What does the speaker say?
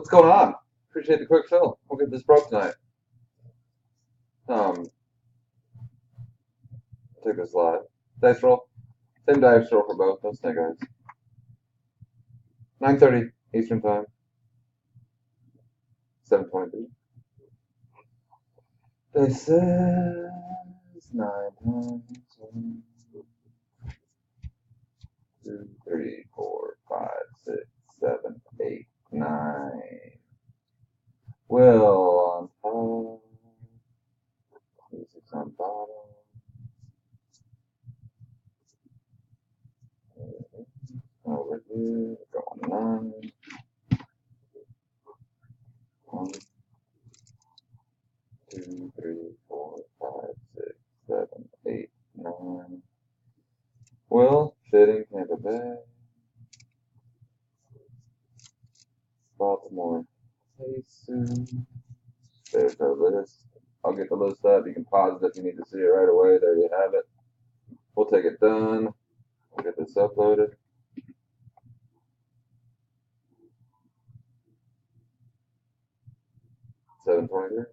What's going on? Appreciate the quick fill. We'll get this broke tonight. Um, take this live. Dice roll. Same dice roll for both. No snake eyes. 9:30 Eastern time. 7:23. Dice says 9 times 1, 2, 3, 4, 5, 6, 7, 8, 9. Will on top. 26 on bottom. Over here, go on 9. 1, 2, 3, 4, 5, 6, 7, 8, 9. Will, fitting Tampa Bay. Baltimore. Jesus. There's our list. I'll get the list up. You can pause it if you need to see it right away. There you have it. We'll take it done. We'll get this uploaded. $7.23.